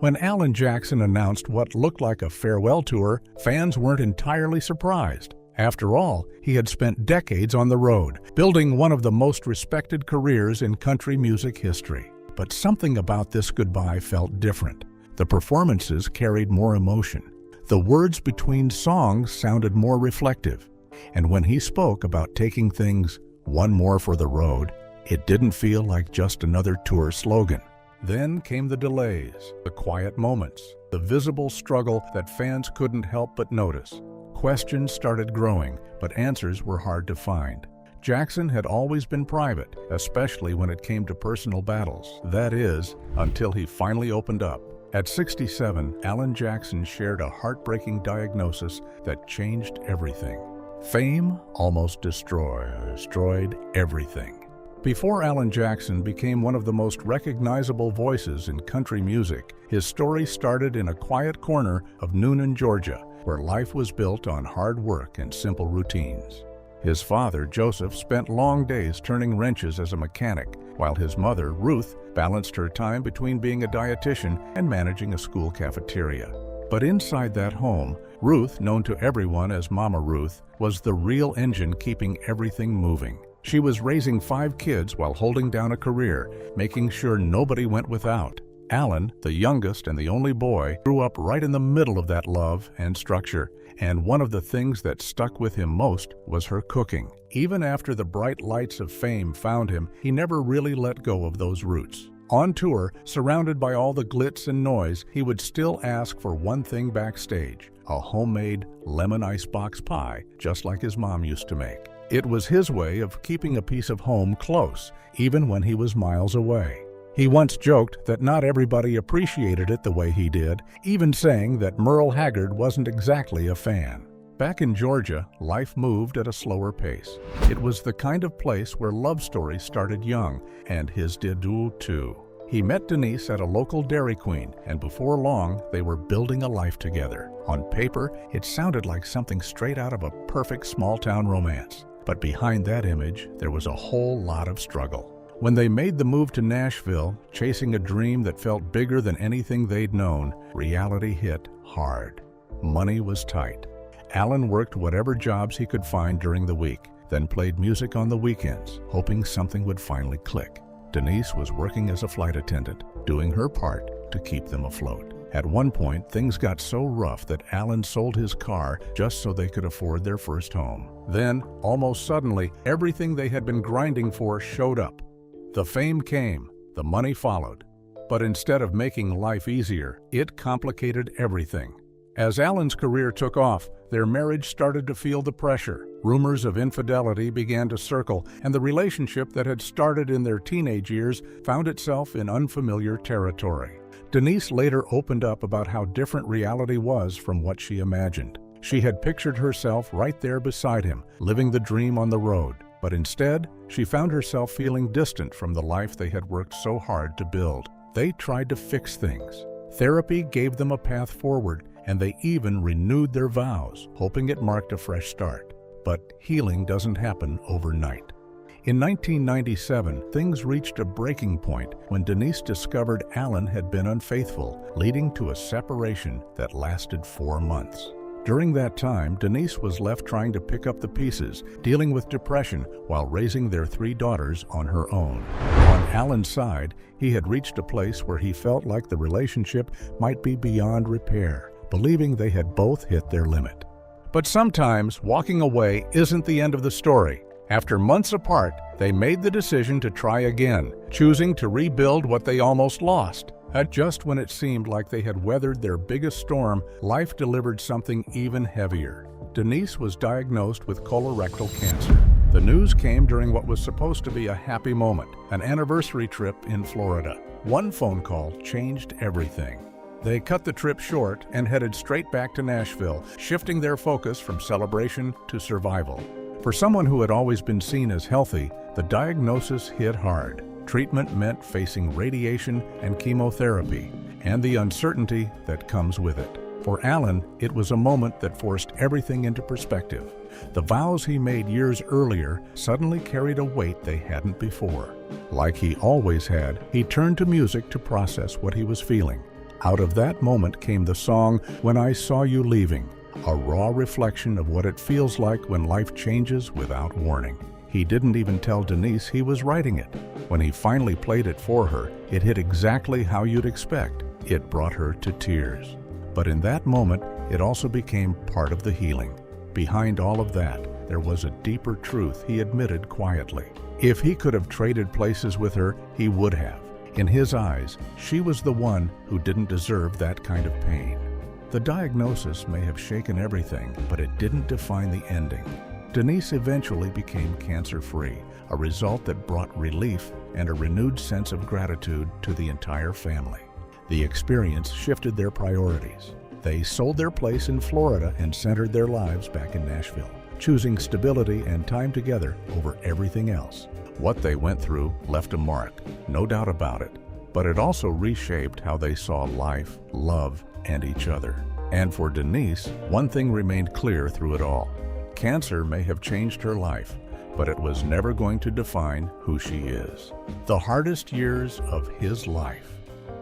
When Alan Jackson announced what looked like a farewell tour, fans weren't entirely surprised. After all, he had spent decades on the road, building one of the most respected careers in country music history. But something about this goodbye felt different. The performances carried more emotion. The words between songs sounded more reflective. And when he spoke about taking things one more for the road, it didn't feel like just another tour slogan. Then came the delays, the quiet moments, the visible struggle that fans couldn't help but notice. Questions started growing, but answers were hard to find. Jackson had always been private, especially when it came to personal battles. That is, until he finally opened up. At 67, Alan Jackson shared a heartbreaking diagnosis that changed everything. Fame almost destroyed everything. Before Alan Jackson became one of the most recognizable voices in country music, his story started in a quiet corner of Noonan, Georgia, where life was built on hard work and simple routines. His father, Joseph, spent long days turning wrenches as a mechanic, while his mother, Ruth, balanced her time between being a dietitian and managing a school cafeteria. But inside that home, Ruth, known to everyone as Mama Ruth, was the real engine keeping everything moving. She was raising 5 kids while holding down a career, making sure nobody went without. Alan, the youngest and the only boy, grew up right in the middle of that love and structure, and one of the things that stuck with him most was her cooking. Even after the bright lights of fame found him, he never really let go of those roots. On tour, surrounded by all the glitz and noise, he would still ask for one thing backstage: a homemade lemon icebox pie, just like his mom used to make. It was his way of keeping a piece of home close, even when he was miles away. He once joked that not everybody appreciated it the way he did, even saying that Merle Haggard wasn't exactly a fan. Back in Georgia, life moved at a slower pace. It was the kind of place where love stories started young, and his did too. He met Denise at a local Dairy Queen, and before long, they were building a life together. On paper, it sounded like something straight out of a perfect small-town romance. But behind that image, there was a whole lot of struggle. When they made the move to Nashville, chasing a dream that felt bigger than anything they'd known, reality hit hard. Money was tight. Alan worked whatever jobs he could find during the week, then played music on the weekends, hoping something would finally click. Denise was working as a flight attendant, doing her part to keep them afloat. At one point, things got so rough that Alan sold his car just so they could afford their first home. Then, almost suddenly, everything they had been grinding for showed up. The fame came, the money followed. But instead of making life easier, it complicated everything. As Alan's career took off, their marriage started to feel the pressure. Rumors of infidelity began to circle, and the relationship that had started in their teenage years found itself in unfamiliar territory. Denise later opened up about how different reality was from what she imagined. She had pictured herself right there beside him, living the dream on the road. But instead, she found herself feeling distant from the life they had worked so hard to build. They tried to fix things. Therapy gave them a path forward, and they even renewed their vows, hoping it marked a fresh start. But healing doesn't happen overnight. In 1997, things reached a breaking point when Denise discovered Alan had been unfaithful, leading to a separation that lasted 4 months. During that time, Denise was left trying to pick up the pieces, dealing with depression while raising their 3 daughters on her own. On Alan's side, he had reached a place where he felt like the relationship might be beyond repair, believing they had both hit their limit. But sometimes, walking away isn't the end of the story. After months apart, they made the decision to try again, choosing to rebuild what they almost lost. At just when it seemed like they had weathered their biggest storm, life delivered something even heavier. Denise was diagnosed with colorectal cancer. The news came during what was supposed to be a happy moment, an anniversary trip in Florida. One phone call changed everything. They cut the trip short and headed straight back to Nashville, shifting their focus from celebration to survival. For someone who had always been seen as healthy, the diagnosis hit hard. Treatment meant facing radiation and chemotherapy, and the uncertainty that comes with it. For Alan, it was a moment that forced everything into perspective. The vows he made years earlier suddenly carried a weight they hadn't before. Like he always had, he turned to music to process what he was feeling. Out of that moment came the song When I Saw You Leaving, a raw reflection of what it feels like when life changes without warning. He didn't even tell Denise he was writing it. When he finally played it for her, it hit exactly how you'd expect. It brought her to tears. But in that moment, it also became part of the healing. Behind all of that, there was a deeper truth he admitted quietly. If he could have traded places with her, he would have. In his eyes, she was the one who didn't deserve that kind of pain. The diagnosis may have shaken everything, but it didn't define the ending. Denise eventually became cancer-free, a result that brought relief and a renewed sense of gratitude to the entire family. The experience shifted their priorities. They sold their place in Florida and centered their lives back in Nashville, choosing stability and time together over everything else. What they went through left a mark, no doubt about it, but it also reshaped how they saw life, love, and each other. And for Denise, one thing remained clear through it all. Cancer may have changed her life, but it was never going to define who she is. The hardest years of his life.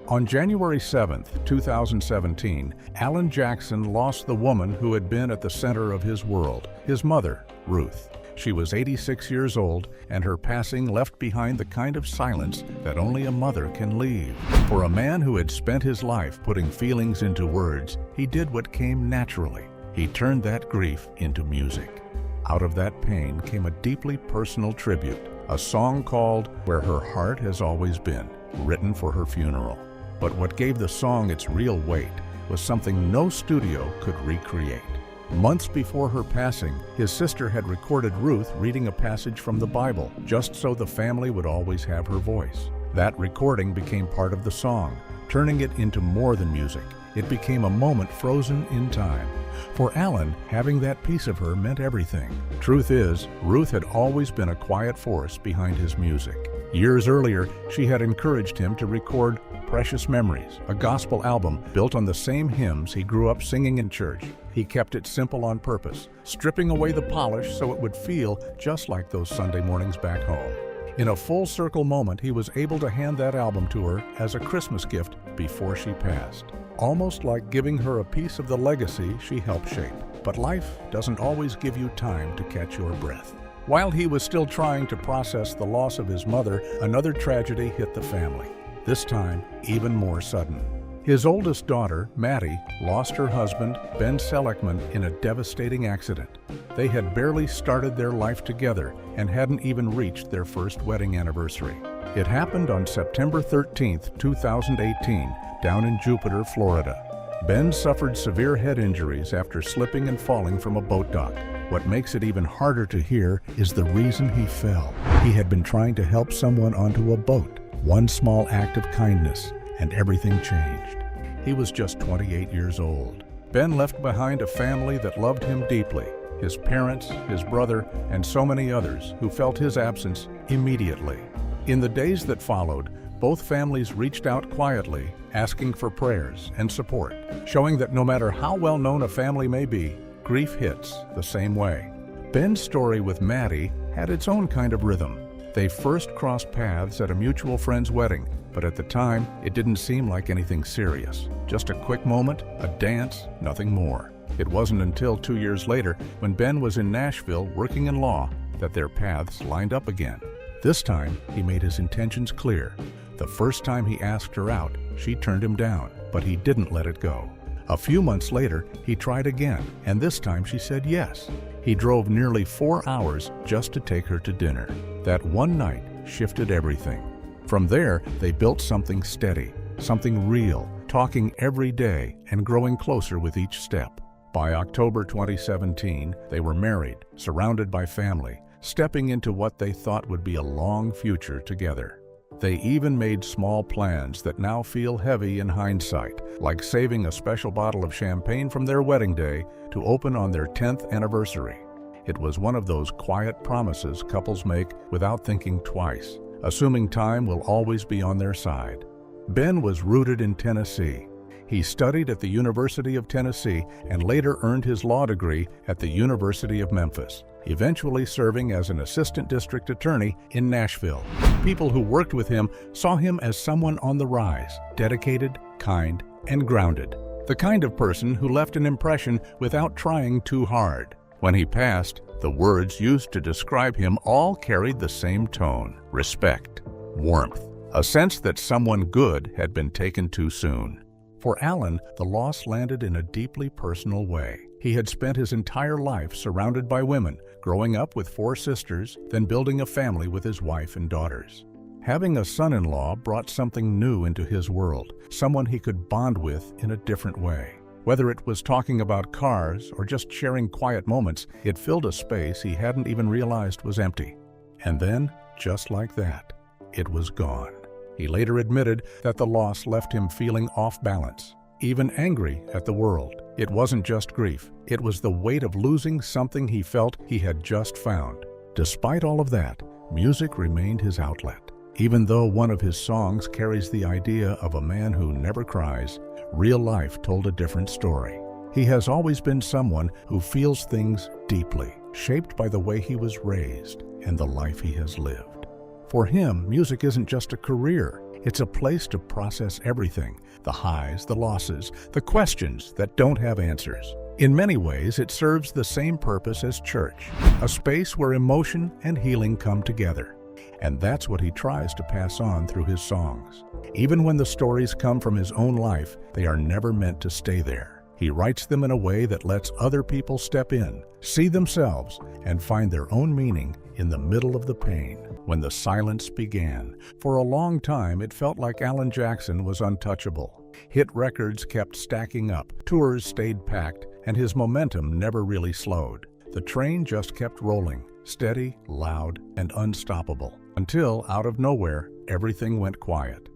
On January 7, 2017, Alan Jackson lost the woman who had been at the center of his world, his mother, Ruth. She was 86 years old, and her passing left behind the kind of silence that only a mother can leave. For a man who had spent his life putting feelings into words, he did what came naturally. He turned that grief into music. Out of that pain came a deeply personal tribute, a song called Where Her Heart Has Always Been, written for her funeral. But what gave the song its real weight was something no studio could recreate. Months before her passing, his sister had recorded Ruth reading a passage from the Bible, just so the family would always have her voice. That recording became part of the song, turning it into more than music. It became a moment frozen in time. For Alan, having that piece of her meant everything. Truth is, Ruth had always been a quiet force behind his music. Years earlier, she had encouraged him to record Precious Memories, a gospel album built on the same hymns he grew up singing in church. He kept it simple on purpose, stripping away the polish so it would feel just like those Sunday mornings back home. In a full-circle moment, he was able to hand that album to her as a Christmas gift before she passed, almost like giving her a piece of the legacy she helped shape. But life doesn't always give you time to catch your breath. While he was still trying to process the loss of his mother, another tragedy hit the family, this time even more sudden. His oldest daughter, Maddie, lost her husband, Ben Seligman, in a devastating accident. They had barely started their life together and hadn't even reached their first wedding anniversary. It happened on September 13, 2018, down in Jupiter, Florida. Ben suffered severe head injuries after slipping and falling from a boat dock. What makes it even harder to hear is the reason he fell. He had been trying to help someone onto a boat. One small act of kindness, and everything changed. He was just 28 years old. Ben left behind a family that loved him deeply, his parents, his brother, and so many others who felt his absence immediately. In the days that followed, both families reached out quietly, asking for prayers and support, showing that no matter how well known a family may be, grief hits the same way. Ben's story with Maddie had its own kind of rhythm. They first crossed paths at a mutual friend's wedding, but at the time, it didn't seem like anything serious. Just a quick moment, a dance, nothing more. It wasn't until 2 years later, when Ben was in Nashville working in law, that their paths lined up again. This time, he made his intentions clear. The first time he asked her out, she turned him down, but he didn't let it go. A few months later, he tried again, and this time she said yes. He drove nearly 4 hours just to take her to dinner. That one night shifted everything. From there, they built something steady, something real, talking every day and growing closer with each step. By October 2017, they were married, surrounded by family, stepping into what they thought would be a long future together. They even made small plans that now feel heavy in hindsight, like saving a special bottle of champagne from their wedding day to open on their 10th anniversary. It was one of those quiet promises couples make without thinking twice, assuming time will always be on their side. Ben was rooted in Tennessee. He studied at the University of Tennessee and later earned his law degree at the University of Memphis, eventually serving as an assistant district attorney in Nashville. People who worked with him saw him as someone on the rise, dedicated, kind, and grounded. The kind of person who left an impression without trying too hard. When he passed, the words used to describe him all carried the same tone: respect, warmth, a sense that someone good had been taken too soon. For Alan, the loss landed in a deeply personal way. He had spent his entire life surrounded by women, growing up with 4 sisters, then building a family with his wife and daughters. Having a son-in-law brought something new into his world, someone he could bond with in a different way. Whether it was talking about cars or just sharing quiet moments, it filled a space he hadn't even realized was empty. And then, just like that, it was gone. He later admitted that the loss left him feeling off balance, even angry at the world. It wasn't just grief, it was the weight of losing something he felt he had just found. Despite all of that, music remained his outlet. Even though one of his songs carries the idea of a man who never cries, real life told a different story. He has always been someone who feels things deeply, shaped by the way he was raised and the life he has lived. For him, music isn't just a career. It's a place to process everything: the highs, the losses, the questions that don't have answers. In many ways, it serves the same purpose as church, a space where emotion and healing come together. And that's what he tries to pass on through his songs. Even when the stories come from his own life, they are never meant to stay there. He writes them in a way that lets other people step in, see themselves, and find their own meaning in the middle of the pain. When the silence began, for a long time it felt like Alan Jackson was untouchable. Hit records kept stacking up, tours stayed packed, and his momentum never really slowed. The train just kept rolling, steady, loud, and unstoppable, until, out of nowhere, everything went quiet.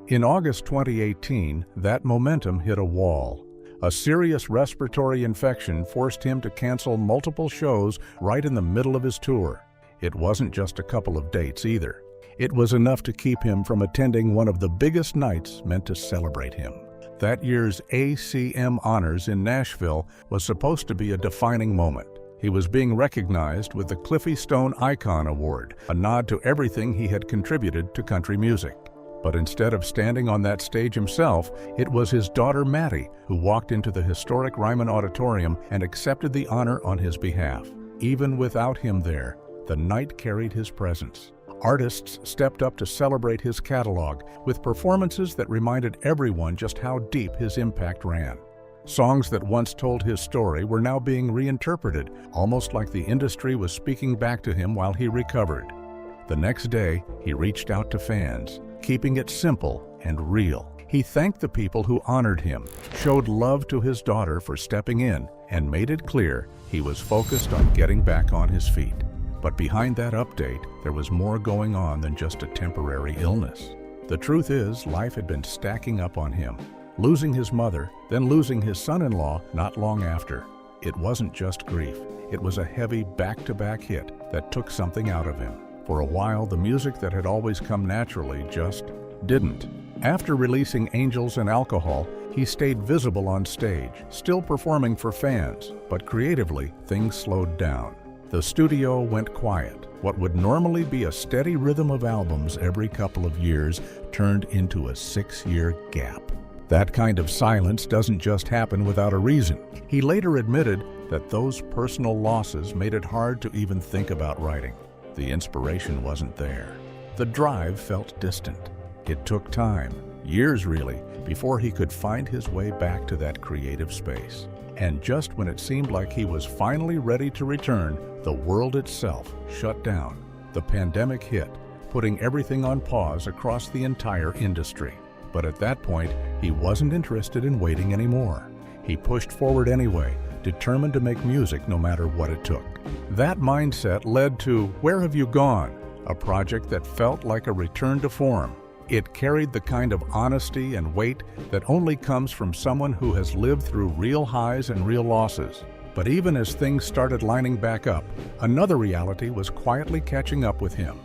In August 2018, that momentum hit a wall. A serious respiratory infection forced him to cancel multiple shows right in the middle of his tour. It wasn't just a couple of dates either. It was enough to keep him from attending one of the biggest nights meant to celebrate him. That year's ACM Honors in Nashville was supposed to be a defining moment. He was being recognized with the Cliffy Stone Icon Award, a nod to everything he had contributed to country music. But instead of standing on that stage himself, it was his daughter Maddie who walked into the historic Ryman Auditorium and accepted the honor on his behalf. Even without him there, the night carried his presence. Artists stepped up to celebrate his catalog with performances that reminded everyone just how deep his impact ran. Songs that once told his story were now being reinterpreted, almost like the industry was speaking back to him while he recovered. The next day, he reached out to fans, keeping it simple and real. He thanked the people who honored him, showed love to his daughter for stepping in, and made it clear he was focused on getting back on his feet. But behind that update, there was more going on than just a temporary illness. The truth is, life had been stacking up on him. Losing his mother, then losing his son-in-law not long after. It wasn't just grief. It was a heavy back-to-back hit that took something out of him. For a while, the music that had always come naturally just didn't. After releasing Angels and Alcohol, he stayed visible on stage, still performing for fans, but creatively, things slowed down. The studio went quiet. What would normally be a steady rhythm of albums every couple of years turned into a 6-year gap. That kind of silence doesn't just happen without a reason. He later admitted that those personal losses made it hard to even think about writing. The inspiration wasn't there. The drive felt distant. It took time, years really, before he could find his way back to that creative space. And just when it seemed like he was finally ready to return, the world itself shut down. The pandemic hit, putting everything on pause across the entire industry. But at that point, he wasn't interested in waiting anymore. He pushed forward anyway, determined to make music no matter what it took. That mindset led to Where Have You Gone?, a project that felt like a return to form. It carried the kind of honesty and weight that only comes from someone who has lived through real highs and real losses. But even as things started lining back up, another reality was quietly catching up with him.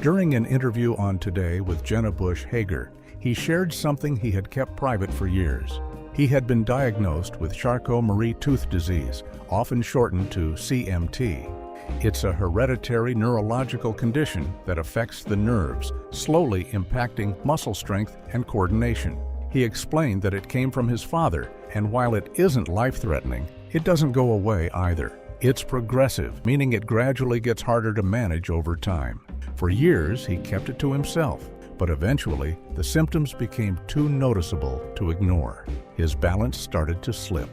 During an interview on Today with Jenna Bush Hager, he shared something he had kept private for years. He had been diagnosed with Charcot-Marie-Tooth disease, often shortened to CMT. It's a hereditary neurological condition that affects the nerves, slowly impacting muscle strength and coordination. He explained that it came from his father, and while it isn't life-threatening, it doesn't go away either. It's progressive, meaning it gradually gets harder to manage over time. For years, he kept it to himself, but eventually, the symptoms became too noticeable to ignore. His balance started to slip.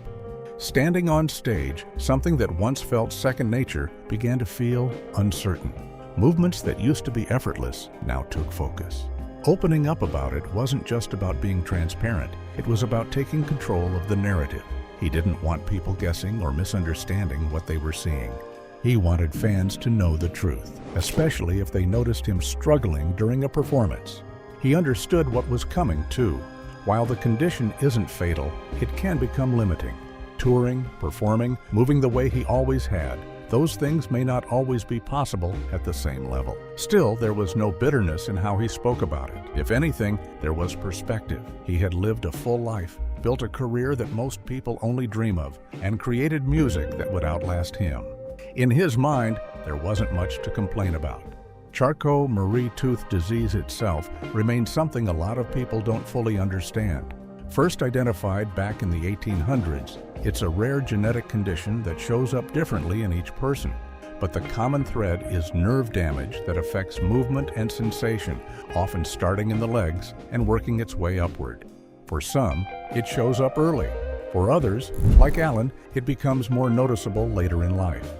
Standing on stage, something that once felt second nature began to feel uncertain. Movements that used to be effortless now took focus. Opening up about it wasn't just about being transparent, it was about taking control of the narrative. He didn't want people guessing or misunderstanding what they were seeing. He wanted fans to know the truth, especially if they noticed him struggling during a performance. He understood what was coming, too. While the condition isn't fatal, it can become limiting. Touring, performing, moving the way he always had, those things may not always be possible at the same level. Still, there was no bitterness in how he spoke about it. If anything, there was perspective. He had lived a full life, built a career that most people only dream of, and created music that would outlast him. In his mind, there wasn't much to complain about. Charcot-Marie-Tooth disease itself remains something a lot of people don't fully understand. First identified back in the 1800s, it's a rare genetic condition that shows up differently in each person. But the common thread is nerve damage that affects movement and sensation, often starting in the legs and working its way upward. For some, it shows up early. For others, like Alan, it becomes more noticeable later in life.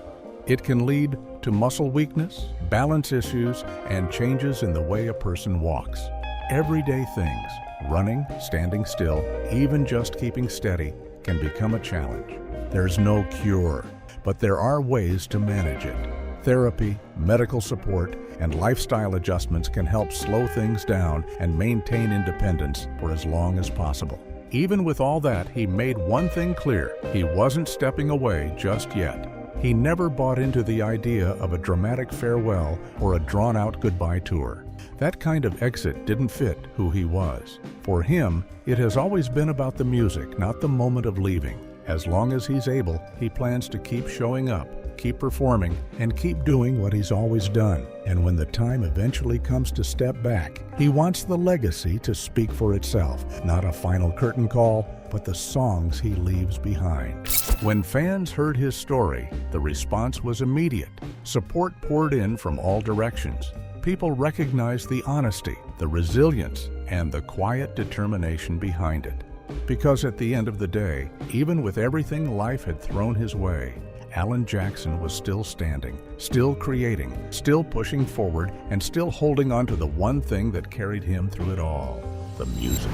It can lead to muscle weakness, balance issues, and changes in the way a person walks. Everyday things, running, standing still, even just keeping steady, can become a challenge. There's no cure, but there are ways to manage it. Therapy, medical support, and lifestyle adjustments can help slow things down and maintain independence for as long as possible. Even with all that, he made one thing clear: he wasn't stepping away just yet. He never bought into the idea of a dramatic farewell or a drawn-out goodbye tour. That kind of exit didn't fit who he was. For him, it has always been about the music, not the moment of leaving. As long as he's able, he plans to keep showing up, keep performing, and keep doing what he's always done. And when the time eventually comes to step back, he wants the legacy to speak for itself, not a final curtain call, but the songs he leaves behind. When fans heard his story, the response was immediate. Support poured in from all directions. People recognized the honesty, the resilience, and the quiet determination behind it. Because at the end of the day, even with everything life had thrown his way, Alan Jackson was still standing, still creating, still pushing forward, and still holding on to the one thing that carried him through it all: the music.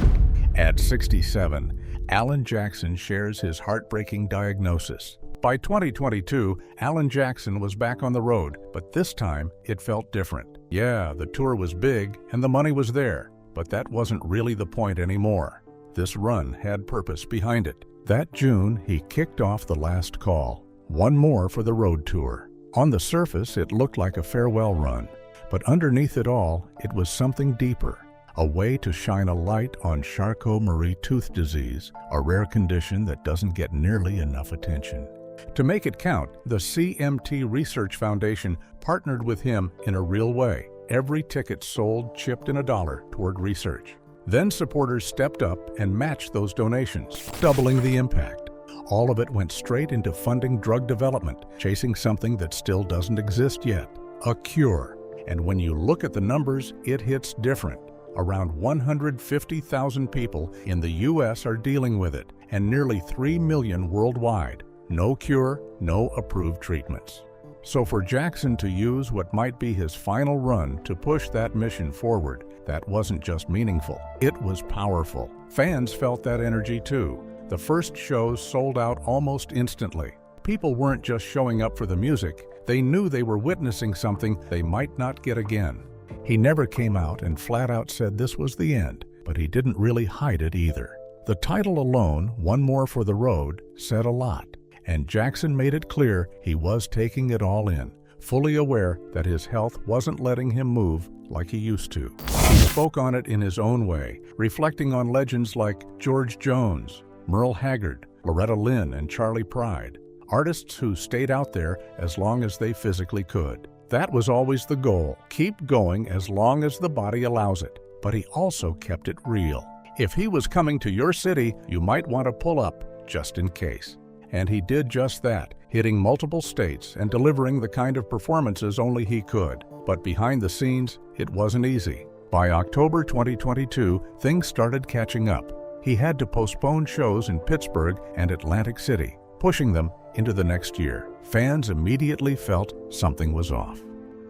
At 67, Alan Jackson shares his heartbreaking diagnosis. By 2022, Alan Jackson was back on the road, but this time it felt different. Yeah, the tour was big and the money was there, but that wasn't really the point anymore. This run had purpose behind it. That June, he kicked off the last call. One more for the road tour. On the surface, it looked like a farewell run, but underneath it all, it was something deeper. A way to shine a light on Charcot-Marie-Tooth disease, a rare condition that doesn't get nearly enough attention. To make it count, the CMT Research Foundation partnered with him in a real way. Every ticket sold chipped in $1 toward research. Then supporters stepped up and matched those donations, doubling the impact. All of it went straight into funding drug development, chasing something that still doesn't exist yet: a cure. And when you look at the numbers, it hits different. Around 150,000 people in the U.S. are dealing with it, and nearly 3 million worldwide. No cure, no approved treatments. So for Jackson to use what might be his final run to push that mission forward, that wasn't just meaningful, it was powerful. Fans felt that energy too. The first shows sold out almost instantly. People weren't just showing up for the music, they knew they were witnessing something they might not get again. He never came out and flat out said this was the end, but he didn't really hide it either. The title alone, One More for the Road, said a lot. And Jackson made it clear he was taking it all in, fully aware that his health wasn't letting him move like he used to. He spoke on it in his own way, reflecting on legends like George Jones, Merle Haggard, Loretta Lynn, and Charlie Pride. Artists who stayed out there as long as they physically could. That was always the goal. Keep going as long as the body allows it. But he also kept it real. If he was coming to your city, you might want to pull up just in case. And he did just that, hitting multiple states and delivering the kind of performances only he could. But behind the scenes, it wasn't easy. By October 2022, things started catching up. He had to postpone shows in Pittsburgh and Atlantic City, pushing them into the next year. Fans immediately felt something was off.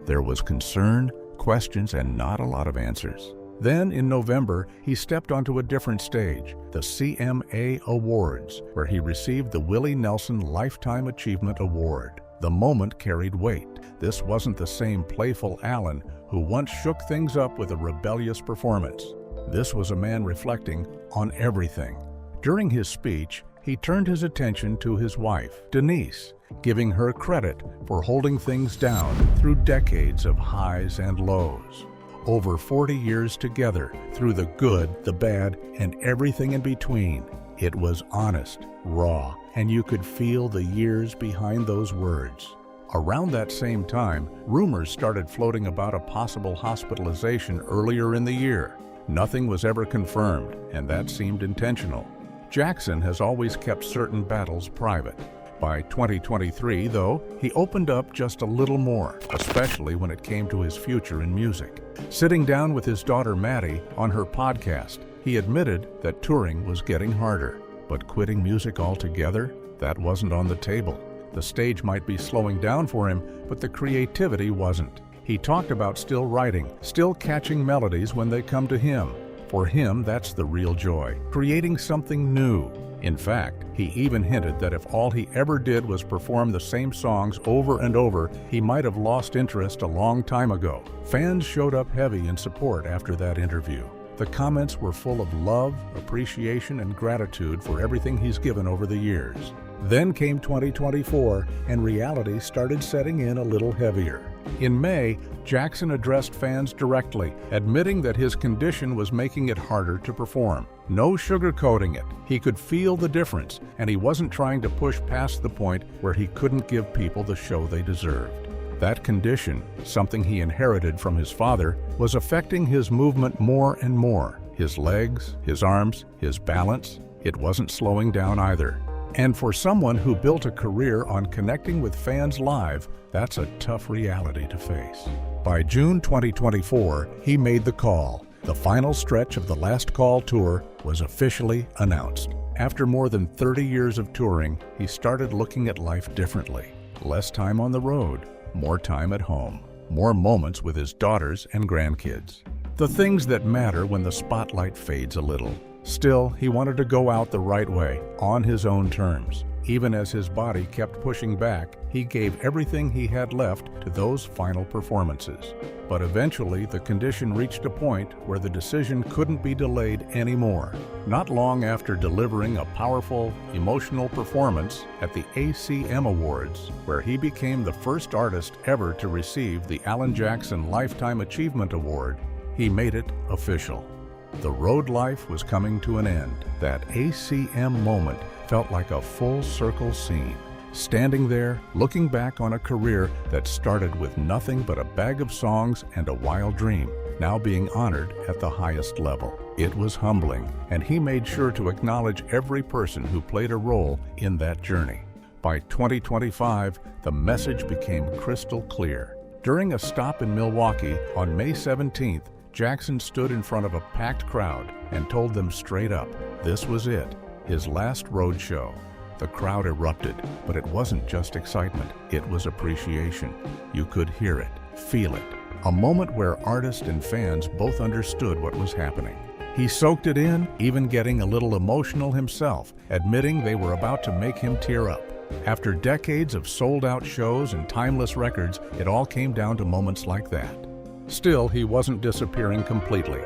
There was concern, questions, and not a lot of answers. Then, in November, he stepped onto a different stage, the CMA Awards, where he received the Willie Nelson Lifetime Achievement Award. The moment carried weight. This wasn't the same playful Alan who once shook things up with a rebellious performance. This was a man reflecting on everything. During his speech, he turned his attention to his wife, Denise, giving her credit for holding things down through decades of highs and lows. Over 40 years together, through the good, the bad, and everything in between. It was honest, raw, and you could feel the years behind those words. Around that same time, rumors started floating about a possible hospitalization earlier in the year. Nothing was ever confirmed, and that seemed intentional. Jackson has always kept certain battles private. By 2023, though, he opened up just a little more, especially when it came to his future in music. Sitting down with his daughter Maddie on her podcast, he admitted that touring was getting harder. But quitting music altogether? That wasn't on the table. The stage might be slowing down for him, but the creativity wasn't. He talked about still writing, still catching melodies when they come to him. For him, that's the real joy, creating something new. In fact, he even hinted that if all he ever did was perform the same songs over and over, he might have lost interest a long time ago. Fans showed up heavy in support after that interview. The comments were full of love, appreciation, and gratitude for everything he's given over the years. Then came 2024, and reality started setting in a little heavier. In May, Jackson addressed fans directly, admitting that his condition was making it harder to perform. No sugarcoating it. He could feel the difference, and he wasn't trying to push past the point where he couldn't give people the show they deserved. That condition, something he inherited from his father, was affecting his movement more and more. His legs, his arms, his balance. It wasn't slowing down either. And for someone who built a career on connecting with fans live, that's a tough reality to face. By June 2024, he made the call. The final stretch of the Last Call tour was officially announced. After more than 30 years of touring, he started looking at life differently. Less time on the road, more time at home, more moments with his daughters and grandkids. The things that matter when the spotlight fades a little. Still, he wanted to go out the right way, on his own terms. Even as his body kept pushing back, he gave everything he had left to those final performances. But eventually, the condition reached a point where the decision couldn't be delayed anymore. Not long after delivering a powerful, emotional performance at the ACM Awards, where he became the first artist ever to receive the Alan Jackson Lifetime Achievement Award, he made it official. The road life was coming to an end. That ACM moment felt like a full circle scene. Standing there, looking back on a career that started with nothing but a bag of songs and a wild dream, now being honored at the highest level. It was humbling, and he made sure to acknowledge every person who played a role in that journey. By 2025, the message became crystal clear. During a stop in Milwaukee on May 17th, Jackson stood in front of a packed crowd and told them straight up, this was it, his last road show. The crowd erupted, but it wasn't just excitement, it was appreciation. You could hear it, feel it. A moment where artist and fans both understood what was happening. He soaked it in, even getting a little emotional himself, admitting they were about to make him tear up. After decades of sold-out shows and timeless records, it all came down to moments like that. Still, he wasn't disappearing completely.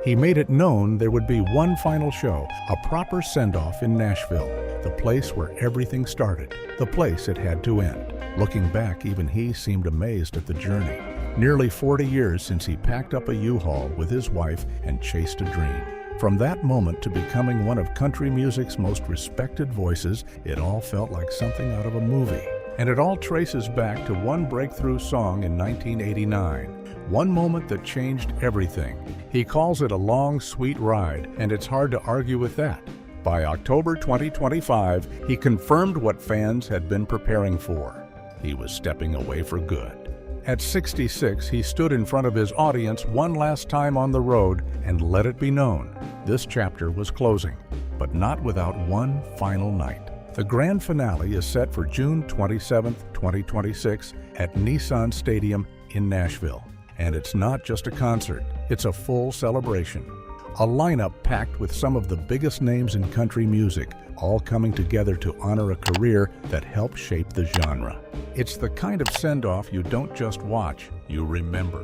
He made it known there would be one final show, a proper send-off in Nashville, the place where everything started, the place it had to end. Looking back, even he seemed amazed at the journey. Nearly 40 years since he packed up a U-Haul with his wife and chased a dream. From that moment to becoming one of country music's most respected voices, it all felt like something out of a movie. And it all traces back to one breakthrough song in 1989, one moment that changed everything. He calls it a long, sweet ride, and it's hard to argue with that. By October 2025, he confirmed what fans had been preparing for. He was stepping away for good. At 66, he stood in front of his audience one last time on the road and let it be known this chapter was closing, but not without one final night. The grand finale is set for June 27, 2026 at Nissan Stadium in Nashville. And it's not just a concert, it's a full celebration. A lineup packed with some of the biggest names in country music, all coming together to honor a career that helped shape the genre. It's the kind of send-off you don't just watch, you remember.